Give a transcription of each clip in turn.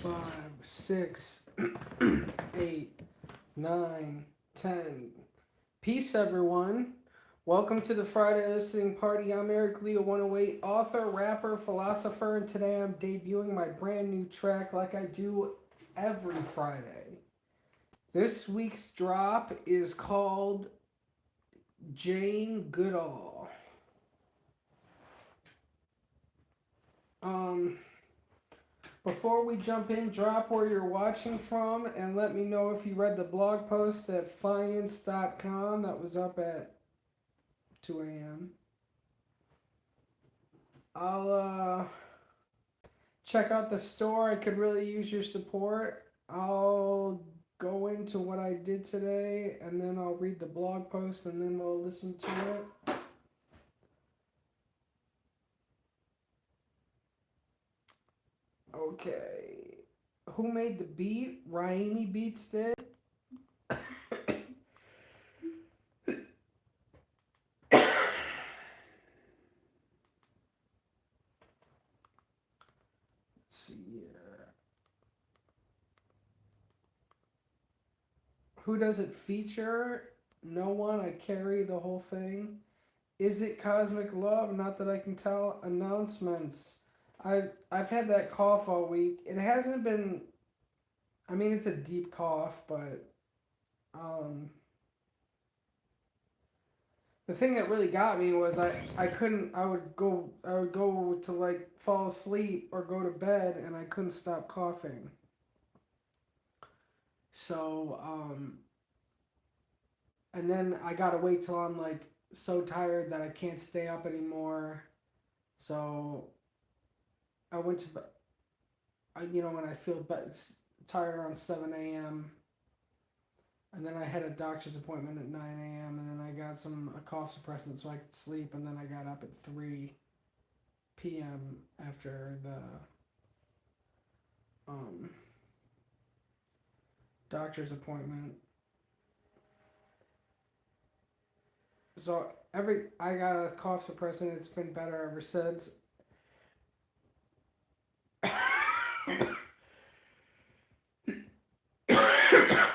5, 6, 8, 9, 10. Peace, everyone. Welcome to the Friday listening party. I'm Eric Leo 108, author, rapper, philosopher, and today I'm debuting my brand new track like I do every Friday. This week's drop is called Jane Goodall. Um, Before we jump in, drop where you're watching from and let me know if you read the blog post at fiance.com that was up at 2 a.m. I'll check out the store. I could really use your support. I'll go into what I did today and then I'll read the blog post and then we'll listen to it. Okay. Who made the beat? Rainy Beats did. Let's see here. Who does it feature? No one. I carry the whole thing. Is it Cosmic Love? Not that I can tell. Announcements. I've had that cough all week. It hasn't been. I mean, it's a deep cough, but um, the thing that really got me was I couldn't. I would go to like fall asleep or go to bed, and I couldn't stop coughing. So and then I gotta wait till I'm like so tired that I can't stay up anymore. So I went to when I feel tired around 7 a.m. and then I had a doctor's appointment at 9 a.m. and then I got a cough suppressant so I could sleep and then I got up at 3 p.m. after the um, doctor's appointment. So I got a cough suppressant. It's been better ever since.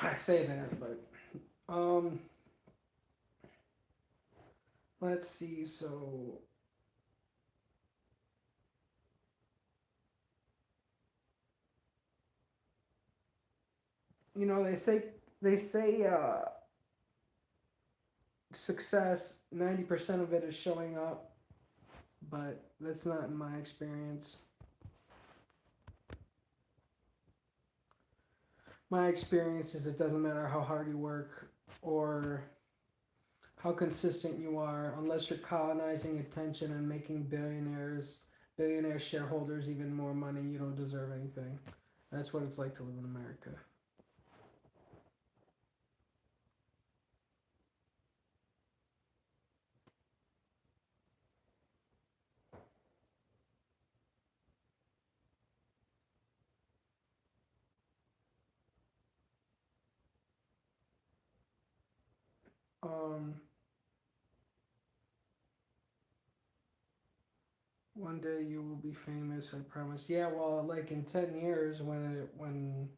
I say that, but um, let's see. So they say success 90% of it is showing up, but that's not in my experience. My experience is it doesn't matter how hard you work or how consistent you are, unless you're colonizing attention and making billionaire shareholders even more money, you don't deserve anything. That's what it's like to live in America. Um, One day you will be famous, I promise. Yeah, well, like in 10 years, when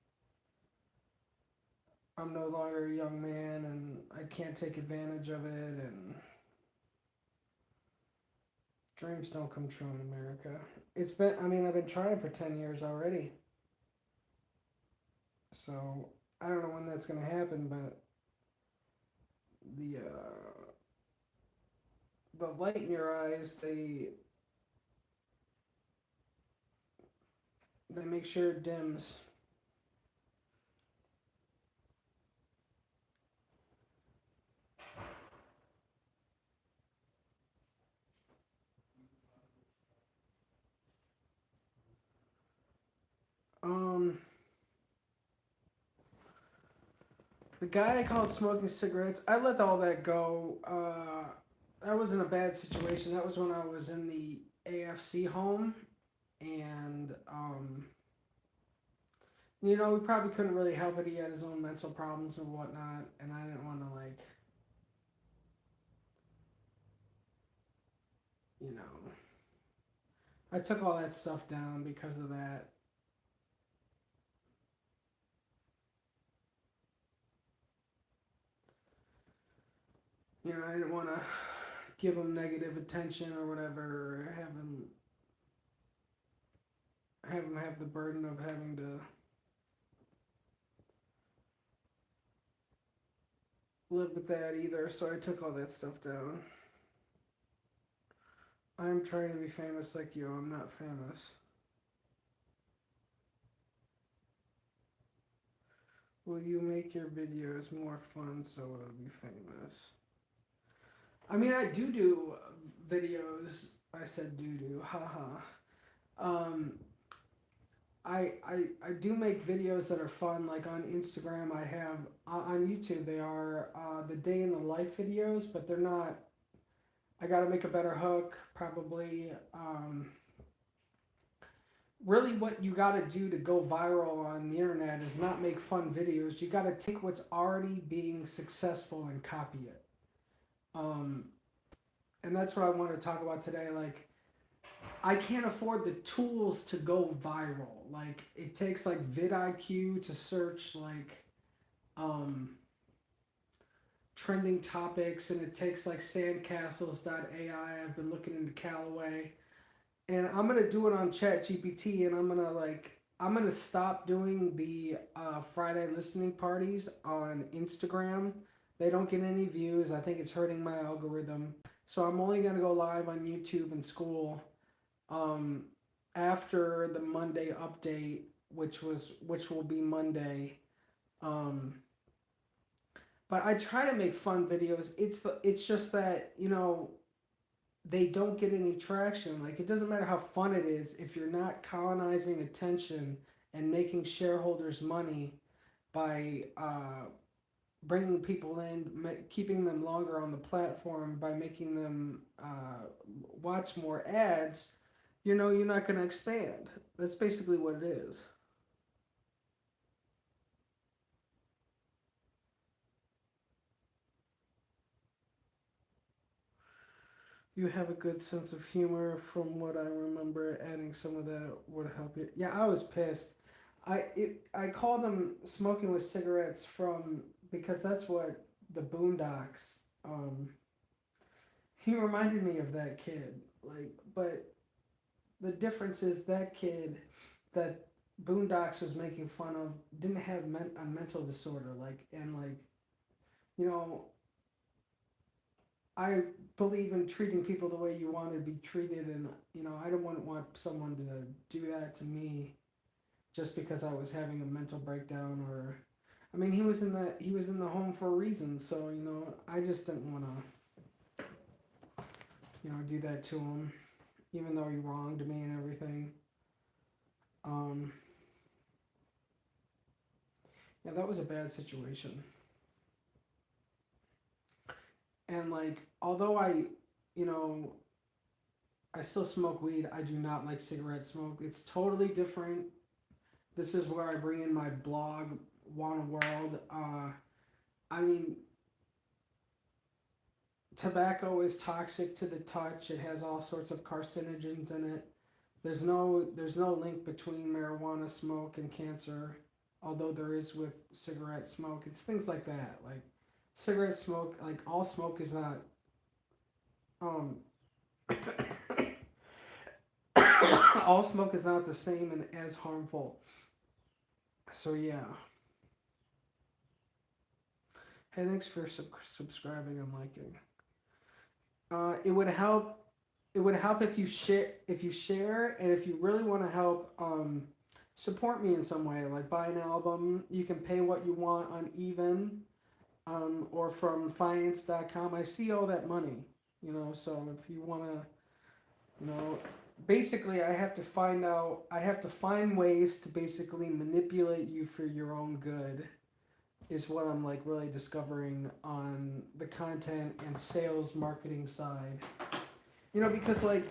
I'm no longer a young man and I can't take advantage of it, and dreams don't come true in America. I've been trying for 10 years already, so I don't know when that's gonna happen, but the uh, the light in your eyes, they make sure it dims. Um, the guy I called smoking cigarettes, I let all that go. I was in a bad situation. That was when I was in the AFC home, and we probably couldn't really help it. He had his own mental problems and whatnot, and I didn't want to you know, I took all that stuff down because of that. I didn't want to give them negative attention or whatever, or have them have the burden of having to live with that either. So I took all that stuff down. I'm trying to be famous like you. I'm not famous. Will you make your videos more fun so it'll be famous? I mean, I do videos. I said do, haha. Um, I do make videos that are fun. Like on Instagram, I have on YouTube. They are the day in the life videos, but they're not. I got to make a better hook, probably. Really, what you got to do to go viral on the internet is not make fun videos. You got to take what's already being successful and copy it. Um, and that's what I want to talk about today. Like, I can't afford the tools to go viral. Like, it takes like vidIQ to search like um, trending topics, and it takes like sandcastles.ai. I've been looking into Callaway, and I'm gonna do it on ChatGPT, and I'm gonna stop doing the Friday listening parties on Instagram. They don't get any views. I think it's hurting my algorithm. So I'm only gonna go live on YouTube and school um, after the Monday update, which will be Monday. Um, but I try to make fun videos. It's just that they don't get any traction. Like, it doesn't matter how fun it is if you're not colonizing attention and making shareholders money by bringing people in, keeping them longer on the platform by making them watch more ads. You're not going to expand. That's basically what it is. You have a good sense of humor. From what I remember, adding some of that would help you. Yeah, I was pissed. I called them smoking with cigarettes from because that's what the Boondocks. He reminded me of that kid. Like, but the difference is that kid that Boondocks was making fun of didn't have a mental disorder. You know, I believe in treating people the way you want to be treated, and I don't want someone to do that to me just because I was having a mental breakdown. Or, I mean, he was in the home for a reason. So I just didn't want to do that to him, even though he wronged me and everything. Um, yeah, that was a bad situation. And like, although you know, I still smoke weed, I do not like cigarette smoke. It's totally different. This is where I bring in my blog, Wanna World. I mean, tobacco is toxic to the touch. It has all sorts of carcinogens in it. There's no link between marijuana smoke and cancer, although there is with cigarette smoke. It's things like that. Like, cigarette smoke, like, all smoke is not um all smoke is not the same and as harmful. So yeah. Hey, thanks for subscribing and liking. It would help. It would help if you share, and if you really want to help, support me in some way, like buy an album. You can pay what you want on Even, or from finance.com. I see all that money, so if you want to, you know, basically I have to find ways to basically manipulate you for your own good, is what I'm like really discovering on the content and sales marketing side. Because like,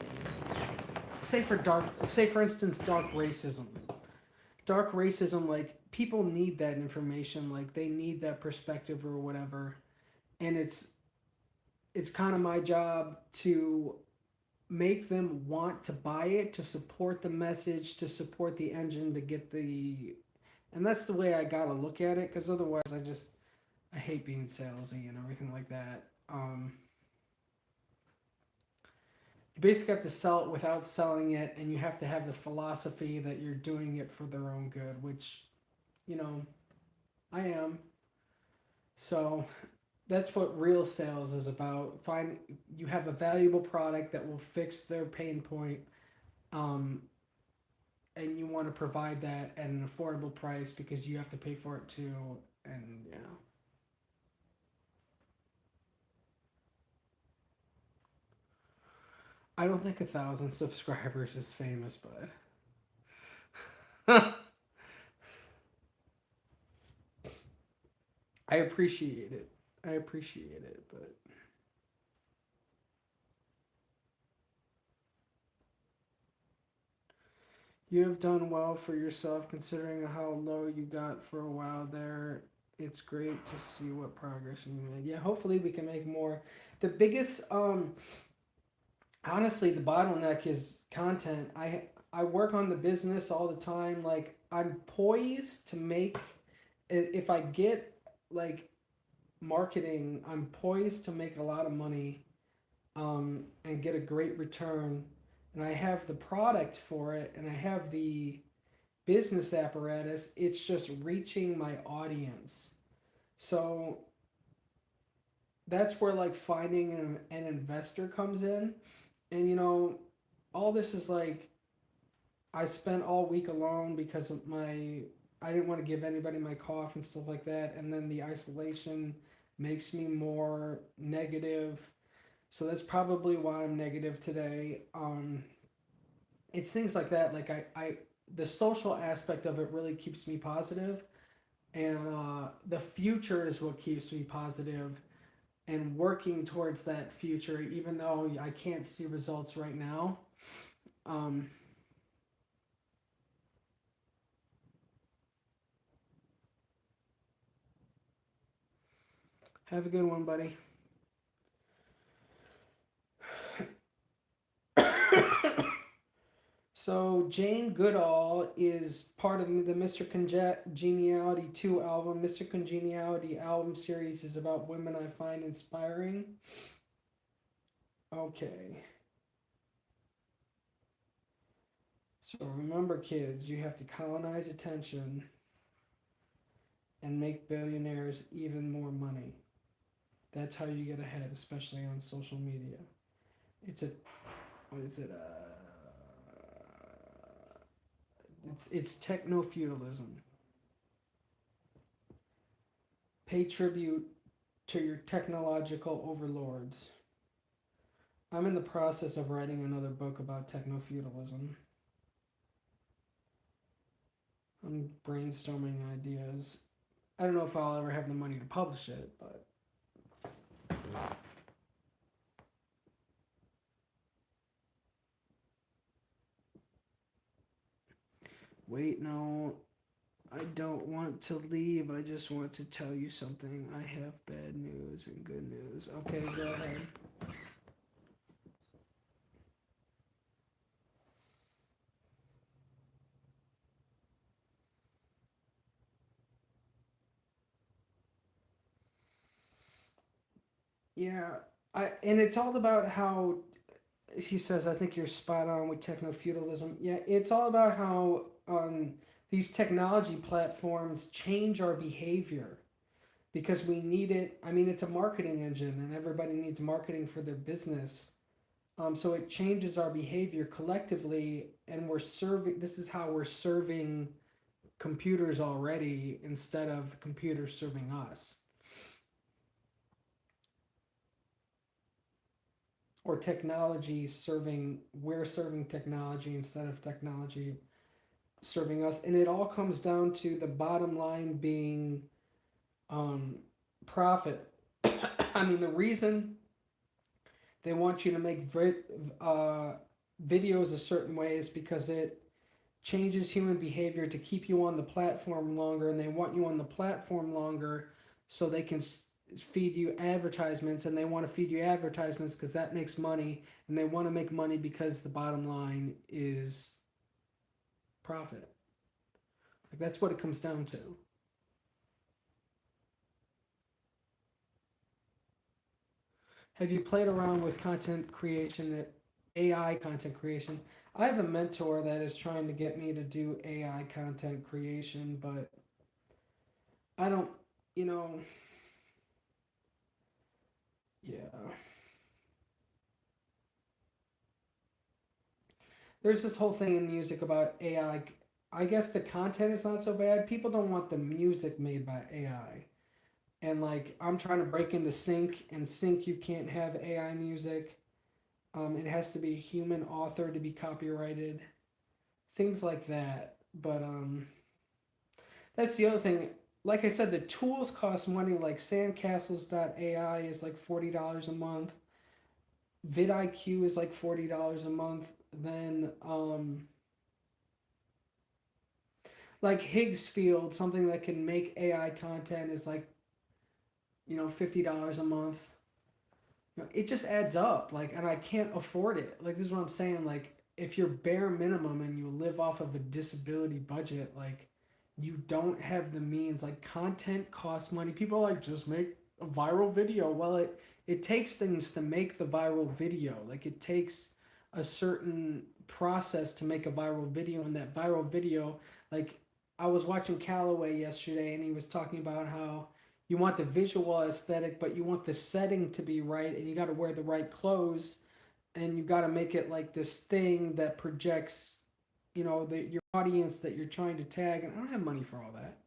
say for instance, dark racism. Dark racism, like, people need that information, like they need that perspective or whatever. And it's kind of my job to make them want to buy it, to support the message, to support the engine, to get the and that's the way I gotta look at it, because otherwise I hate being salesy and everything like that. Um, you basically have to sell it without selling it, and you have to have the philosophy that you're doing it for their own good, which, you know, I am. So that's what real sales is about. Find you have a valuable product that will fix their pain point, um, and you want to provide that at an affordable price because you have to pay for it too. And yeah, I don't think 1,000 subscribers is famous, but I appreciate it. I appreciate it, but you have done well for yourself considering how low you got for a while there. It's great to see what progress you made. Yeah, hopefully we can make more. The biggest honestly the bottleneck is content. I work on the business all the time. Like I'm poised to make if I get like marketing, I'm poised to make a lot of money and get a great return. And I have the product for it and I have the business apparatus. It's just reaching my audience. So that's where like finding an investor comes in. And all this is like I spent all week alone because of my I didn't want to give anybody my cough and stuff like that. And then the isolation makes me more negative. So that's probably why I'm negative today. It's things like that. Like the social aspect of it really keeps me positive, and the future is what keeps me positive, and working towards that future, even though I can't see results right now. Um, have a good one, buddy. So Jane Goodall is part of the Mr. Congeniality 2 album. Mr. Congeniality album series is about women I find inspiring. Okay. So remember, kids, you have to colonize attention and make billionaires even more money. That's how you get ahead, especially on social media. It's a what is it? It's techno feudalism. Pay tribute to your technological overlords. I'm in the process of writing another book about techno feudalism. I'm brainstorming ideas. I don't know if I'll ever have the money to publish it, but wait, no, I don't want to leave. I just want to tell you something. I have bad news and good news. Okay, go ahead. Yeah, and it's all about how he says. I think you're spot on with techno feudalism. Yeah, it's all about how these technology platforms change our behavior because we need it. I mean, it's a marketing engine, and everybody needs marketing for their business. So it changes our behavior collectively, and we're serving. This is how we're serving computers already instead of computers serving us, or technology serving. We're serving technology instead of technology serving us, and it all comes down to the bottom line being um, profit. I mean, the reason they want you to make videos a certain way is because it changes human behavior to keep you on the platform longer, and they want you on the platform longer so they can feed you advertisements, and they want to feed you advertisements because that makes money, and they want to make money because the bottom line is profit. Like that's what it comes down to. Have you played around with content creation, AI content creation? I have a mentor that is trying to get me to do AI content creation, but I don't, you know, yeah. There's this whole thing in music about AI. I guess the content is not so bad. People don't want the music made by AI. And like, I'm trying to break into sync, and sync, you can't have AI music. It has to be a human author to be copyrighted. Things like that. But that's the other thing. Like I said, the tools cost money. Like sandcastles.ai is like $40 a month. vidIQ is like $40 a month. Then like Higgs Field, something that can make AI content is like, $50 a month. It just adds up. Like, and I can't afford it. Like, this is what I'm saying. Like, if you're bare minimum and you live off of a disability budget, like, you don't have the means. Like, content costs money. People are like, just make a viral video. Well, it takes things to make the viral video. Like, it takes a certain process to make a viral video, and that viral video, like, I was watching Callaway yesterday, and he was talking about how you want the visual aesthetic, but you want the setting to be right, and you got to wear the right clothes, and you got to make it like this thing that projects, your audience that you're trying to tag. And I don't have money for all that.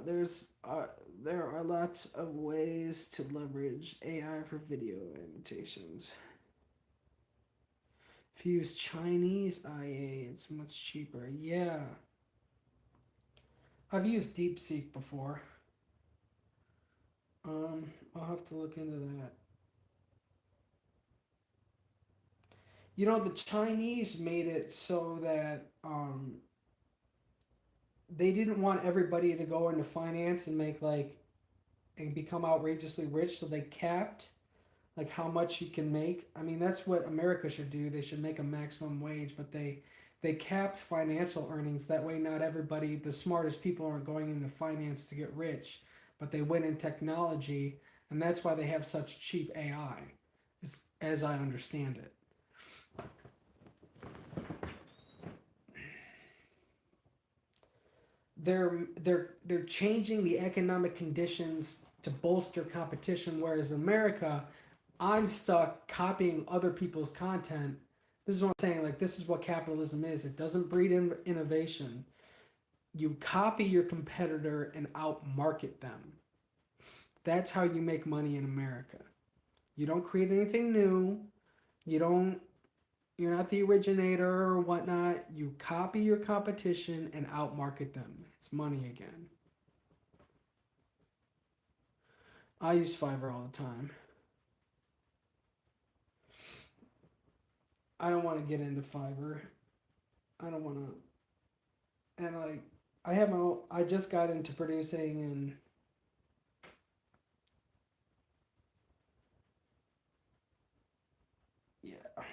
There's there are lots of ways to leverage AI for video annotations. If you use Chinese IA, it's much cheaper. Yeah, I've used DeepSeek before. I'll have to look into that. The Chinese made it so that they didn't want everybody to go into finance and make like and become outrageously rich, so they capped like how much you can make. I mean, that's what America should do. They should make a maximum wage, but they capped financial earnings. That way, not everybody, the smartest people, aren't going into finance to get rich, but they went in technology, and that's why they have such cheap AI, as I understand it. They're changing the economic conditions to bolster competition, whereas America, I'm stuck copying other people's content. This is what I'm saying. Like, this is what capitalism is. It doesn't breed innovation. You copy your competitor and outmarket them. That's how you make money in America. You don't create anything new. You don't. You're not the originator or whatnot. You copy your competition and outmarket them. It's money again. I use Fiverr all the time. I don't want to get into Fiverr. I don't want to. And like, I just got into producing, and yeah,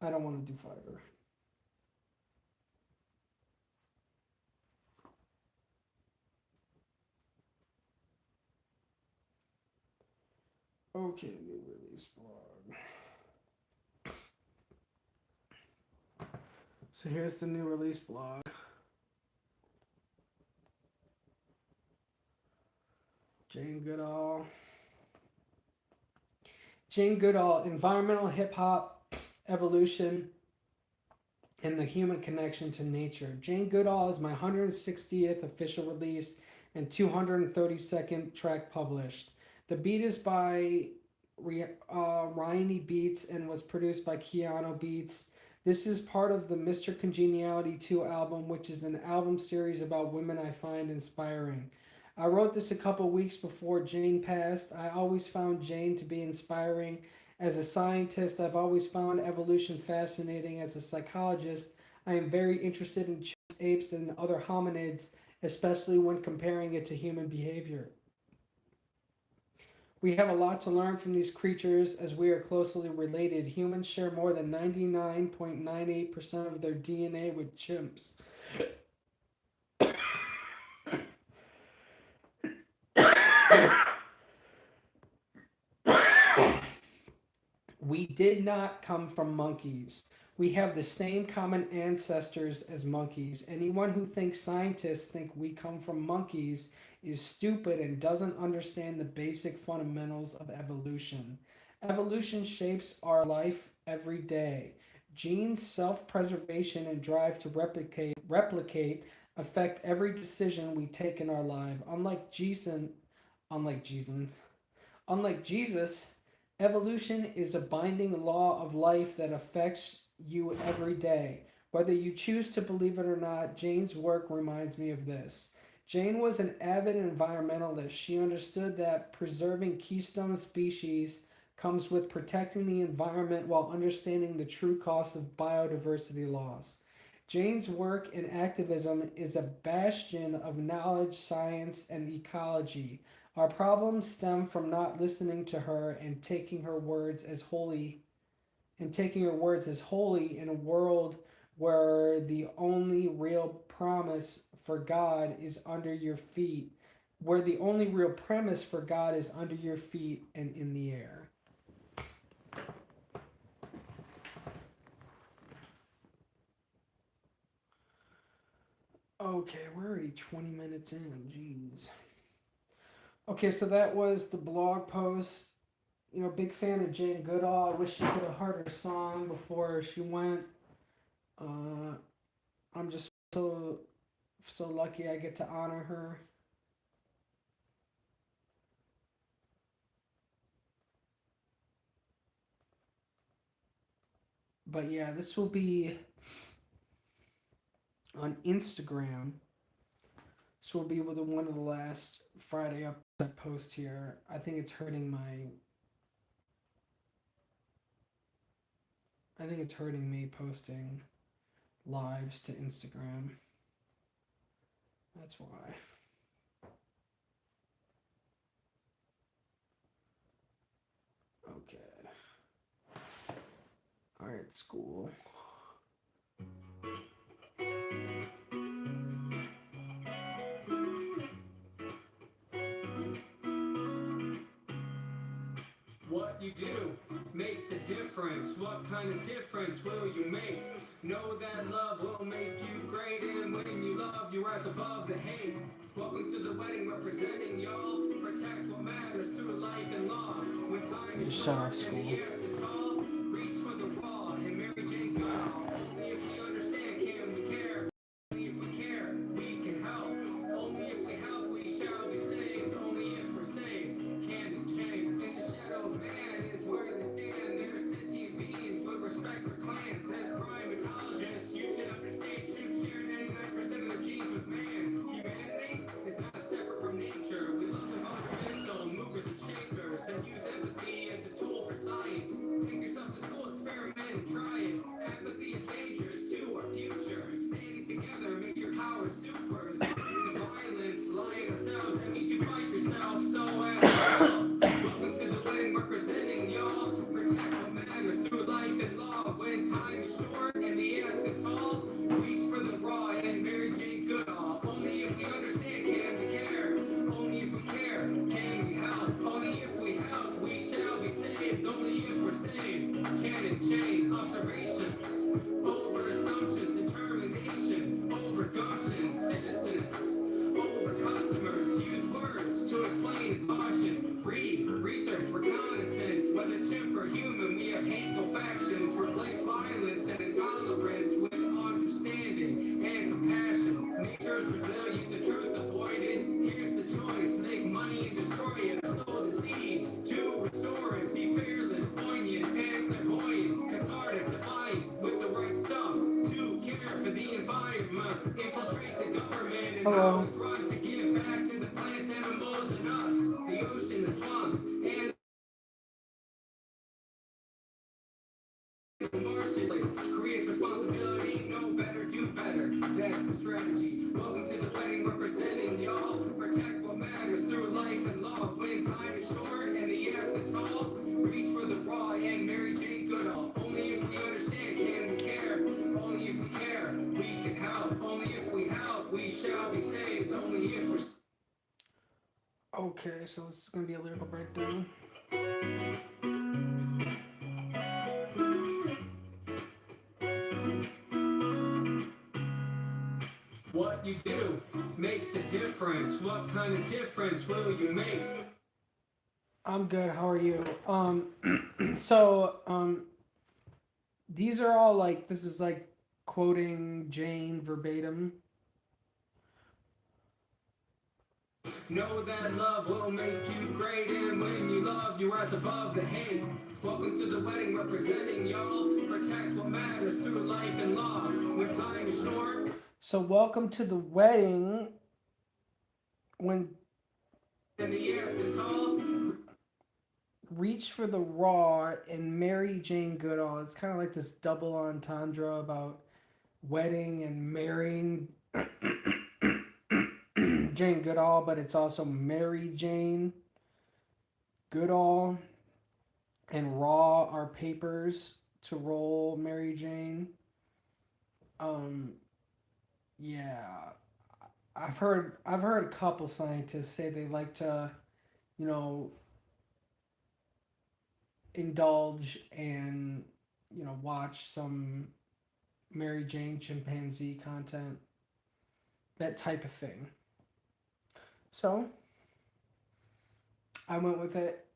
I don't want to do Fiverr. Okay, new release blog. So here's the new release blog. Jane Goodall. Jane Goodall, environmental hip hop evolution and the human connection to nature. Jane Goodall is my 160th official release and 232nd track published. The beat is by Ryanie Beats and was produced by Keanu Beats. This is part of the Mr. Congeniality 2 album, which is an album series about women I find inspiring. I wrote this a couple weeks before Jane passed. I always found Jane to be inspiring. As a scientist, I've always found evolution fascinating. As a psychologist, I am very interested in apes and other hominids, especially when comparing it to human behavior. We have a lot to learn from these creatures as we are closely related. Humans share more than 99.98% of their DNA with chimps. We did not come from monkeys. We have the same common ancestors as monkeys. Anyone who thinks scientists think we come from monkeys is stupid and doesn't understand the basic fundamentals of evolution. Evolution shapes our life every day. Genes, self-preservation, and drive to replicate affect every decision we take in our life. Unlike Jesus, Unlike Jesus, evolution is a binding law of life that affects you every day. Whether you choose to believe it or not, Jane's work reminds me of this. Jane was an avid environmentalist. She understood that preserving keystone species comes with protecting the environment while understanding the true cost of biodiversity loss. Jane's work in activism is a bastion of knowledge, science, and ecology. Our problems stem from not listening to her and taking her words as holy in a world where the only real promise for God is under your feet, where the only real premise for God is under your feet and in the air. Okay, we're already 20 minutes in. Jeez. Okay, so that was the blog post. Big fan of Jane Goodall. I wish she could have heard her song before she went. Uh, I'm just so lucky I get to honor her. But yeah, this will be on Instagram. This will be with one of the last Friday up I post here. I think it's hurting me posting lives to Instagram. That's why. Okay. All right, school. What you do makes a difference. What kind of difference will you make? Know that love will make you great, and when you love, you rise above the hate. Welcome to the wedding representing y'all. Protect what matters through life and law. When time is short and the years is tall, reach for the wall and Mary J. Goodall. Only if we understand can we care. Only if we care, we can help. Only if we help, we shall be saved. Only if we're saved, can it change? In the shadow of man is where they stand. They're sentient beings with respect for clans. As primatologists, you should understand chimps share 99% of their genes with man. Humanity is not separate from nature. We love environmental movers and shakers and use empathy as a tool for science. Take yourself to school, experiment and try it. Empathy is dangerous to our future. Standing together makes your power super. To violence, lying ourselves, that means you fight yourself. So as welcome to the wedding representing y'all. Protect what matters through life and law. When time is short and the ask is tall, reach for the raw and Mary Jane Goodall. Only if we understand can we care. Only if we care can we help. Only if we help we shall be saved. Only if we're saved can it change. Observations over assumptions, determination over gumption, citizens over customers. Use words to explain caution. Read, research, reconnaissance. Whether chimp or human, we have hateful factions. Replace violence and intolerance with understanding and compassion. Nature's resilient, the truth avoided. Here's the choice: make money and destroy it. Sow the seeds to restore it. Be fearless, poignant, and clairvoyant. Cathartic, defiant, with the right stuff to care for the environment. Infiltrate the government and how it's run to give back to the plants, animals, and us. The ocean, the swamps, and Creates responsibility, know better, do better. That's the strategy. Welcome to the wedding representing y'all. Protect what matters through life and law. When time is short and the ask is tall, reach for the raw and Mary Jane Goodall. Only if we understand can we care. Only if we care, we can help. Only if we help, we shall be saved. Only if we're. Okay, so this is going to be a lyrical breakdown. What you do makes a difference. What kind of difference will you make? I'm good. How are you? These are all like this is like quoting Jane verbatim. Know that love will make you great, and when you love, you rise above the hate. Welcome to the wedding representing y'all. Protect what matters through life and law. When time is short. So welcome to the wedding when and the ask is tall. Reach for the raw and Mary Jane Goodall. It's kind of like this double entendre about wedding and marrying Jane Goodall, but it's also Mary Jane Goodall, and raw are papers to roll Mary Jane. Um, yeah, I've heard a couple scientists say they like to, you know, indulge and watch some Mary Jane chimpanzee content, that type of thing. So I went with it.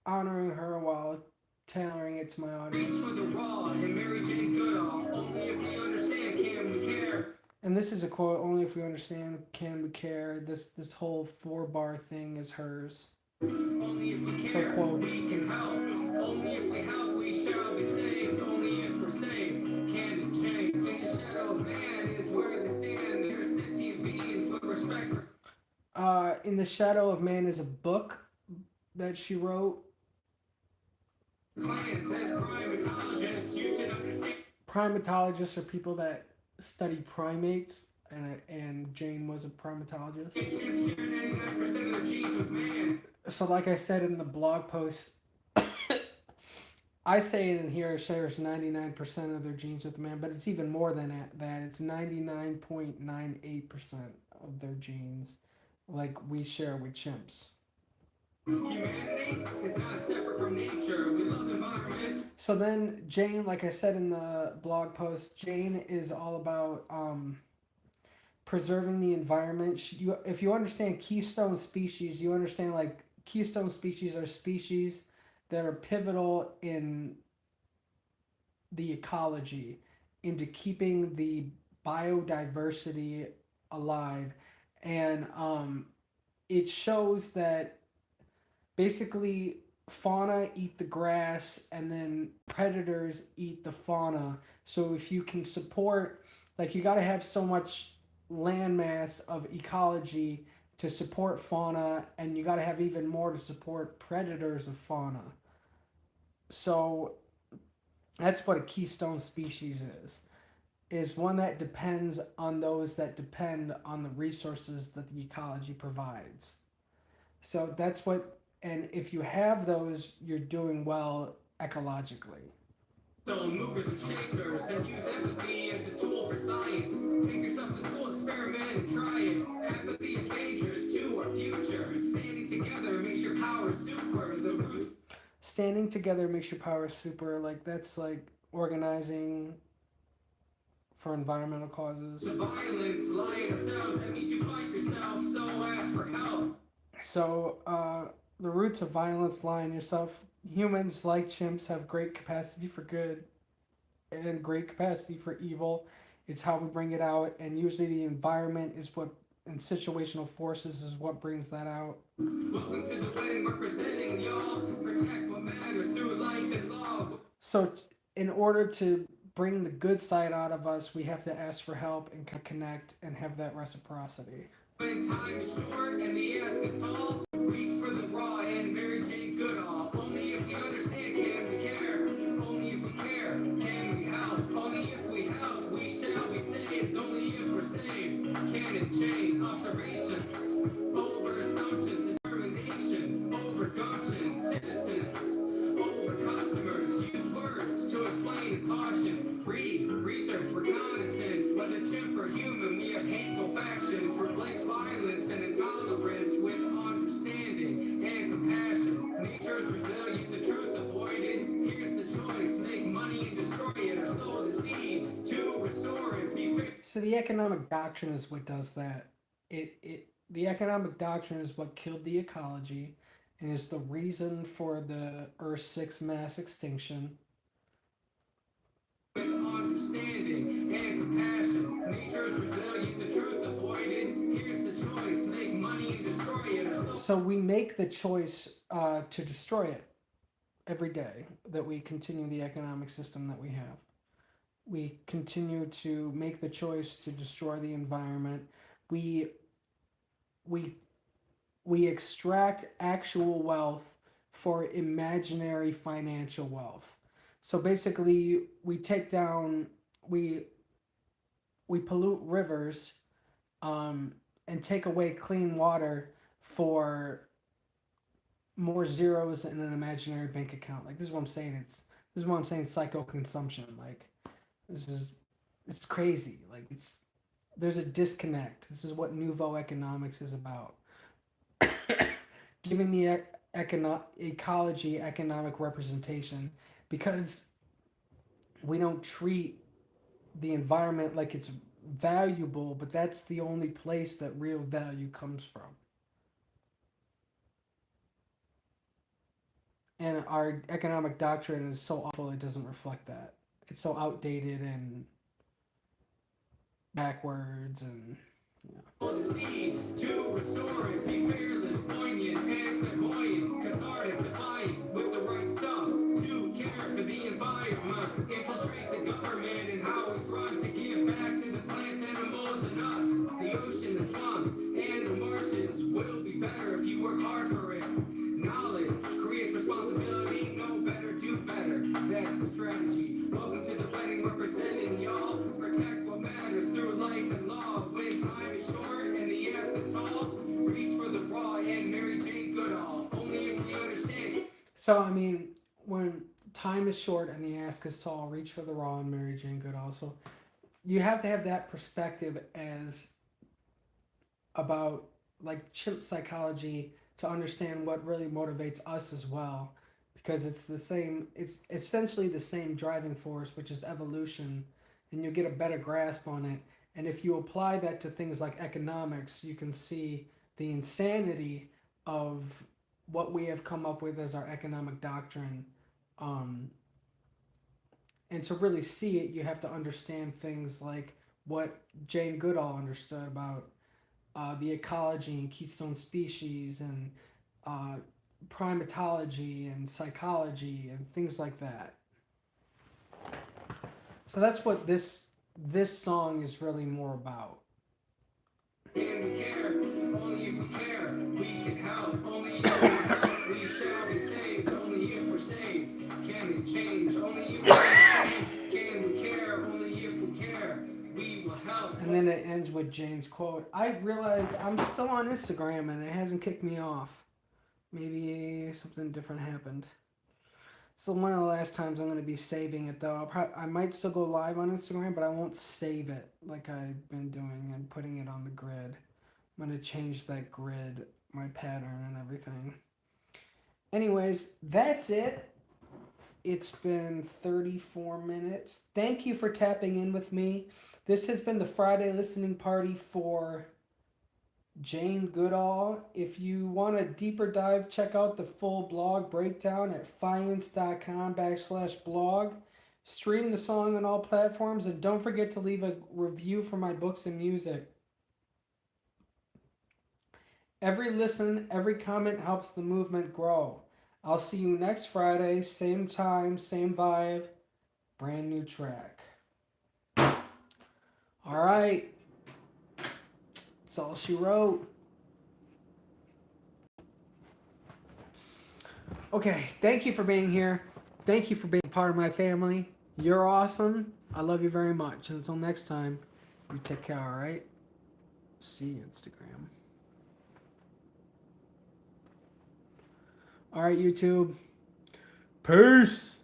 Honoring her while tailoring it to my audience. Reach for the raw and Mary Jane Goodall. Only if we understand can we care. And this is a quote. Only if we understand can we care. This whole 4-bar thing is hers. Only if we care, we can help. Only if we help, we shall be saved. Only if we're saved, can it change? In the shadow of man is where they stand. They're sentient beings with respect. In the Shadow of Man is a book that she wrote. Clients as primatologists, you should understand. Primatologists are people that study primates, and Jane was a primatologist. So, like I said in the blog post, I say it in here, it shares 99% of their genes with man, but it's even more than that. It's 99.98% of their genes, like we share with chimps. Humanity is not separate from nature. We love the environment. So then Jane, like I said in the blog post, Jane is all about preserving the environment. If you understand keystone species, you understand like keystone species are species that are pivotal in the ecology, into keeping the biodiversity alive, and it shows that basically fauna eat the grass and then predators eat the fauna. So if you can support, like, you got to have so much landmass of ecology to support fauna, and you got to have even more to support predators of fauna. So that's what a keystone species is one that depends on those that depend on the resources that the ecology provides. So that's what, and if you have those, you're doing well ecologically. Stone movers and shakers that use empathy as a tool for science. Take yourself to school, experiment, and try it. Empathy is dangerous to our future. Standing together makes your power super. The roots. Standing together makes your power super. Like, that's like organizing for environmental causes. The violence, lying ourselves, that means you fight yourself, so ask for help. So, the roots of violence lie in yourself. Humans, like chimps, have great capacity for good and great capacity for evil. It's how we bring it out, and usually the environment is what, and situational forces is what brings that out. Welcome to the wedding representing y'all. Protect what matters through life and law. So, in order to bring the good side out of us, we have to ask for help and connect and have that reciprocity. When time is short and the ask is tall, reach for the raw and the economic doctrine is what does that. The economic doctrine is what killed the ecology, and is the reason for the Earth's sixth mass extinction. With understanding and compassion, nature's resilient, the truth avoided. Here's the choice: make money and destroy it. So we make the choice to destroy it every day that we continue the economic system that we have. We continue to make the choice to destroy the environment. We we we extract actual wealth for imaginary financial wealth. So basically, we take down we we pollute rivers, and take away clean water for more zeros in an imaginary bank account. Like this is what I'm saying. This is what I'm saying. Psycho consumption. Like this is it's crazy. Like it's there's a disconnect. This is what nouveau economics is about. Giving the ecology economic representation, because we don't treat the environment like it's valuable, but that's the only place that real value comes from. And our economic doctrine is so awful it doesn't reflect that. It's so outdated and backwards and yeah. The seeds to restore it, be fearless, poignant, and clairvoyant, cathartic, defiant, with the right stuff to care for the environment, infiltrate the government and how it's run to give back to the plants, animals, and us. The ocean, the swamps, and the marshes will be better if you work hard for it. Knowledge creates responsibility, know better, do better. That's the strategy. Welcome to the wedding, representing y'all. Protect what matters through life and law. When time is short and the ask is tall, reach for the raw and Mary Jane Goodall. Only if we understand. So I mean, when time is short and the ask is tall, reach for the raw and Mary Jane Goodall. So you have to have that perspective as about like chimp psychology to understand what really motivates us as well, because it's essentially the same driving force, which is evolution, and you get a better grasp on it. And if you apply that to things like economics, you can see the insanity of what we have come up with as our economic doctrine. um, and to really see it, you have to understand things like what Jane Goodall understood about the ecology and keystone species and uh, primatology and psychology and things like that. So that's what this song is really more about. And we care, only if we care, we can help. Only if we help, we shall be saved. Only if we're saved, can we change? Only if we're saved, can we care? Only if we care, we will help. And then it ends with Jane's quote. I realize I'm still on Instagram and it hasn't kicked me off. Maybe something different happened. So one of the last times I'm going to be saving it though. I might still go live on Instagram, but I won't save it like I've been doing and putting it on the grid. I'm going to change that grid, my pattern and everything. Anyways, that's it. It's been 34 minutes. Thank you for tapping in with me. This has been the Friday listening party for Jane Goodall. If you want a deeper dive, check out the full blog breakdown at fiance.com/blog. Stream the song on all platforms, and don't forget to leave a review for my books and music. Every listen, every comment helps the movement grow. I'll see you next Friday, same time, same vibe, brand new track. All right. That's all she wrote. Okay, thank you for being here. Thank you for being part of my family. You're awesome. I love you very much. And until next time, you take care, all right? See you, Instagram. All right, YouTube. Peace.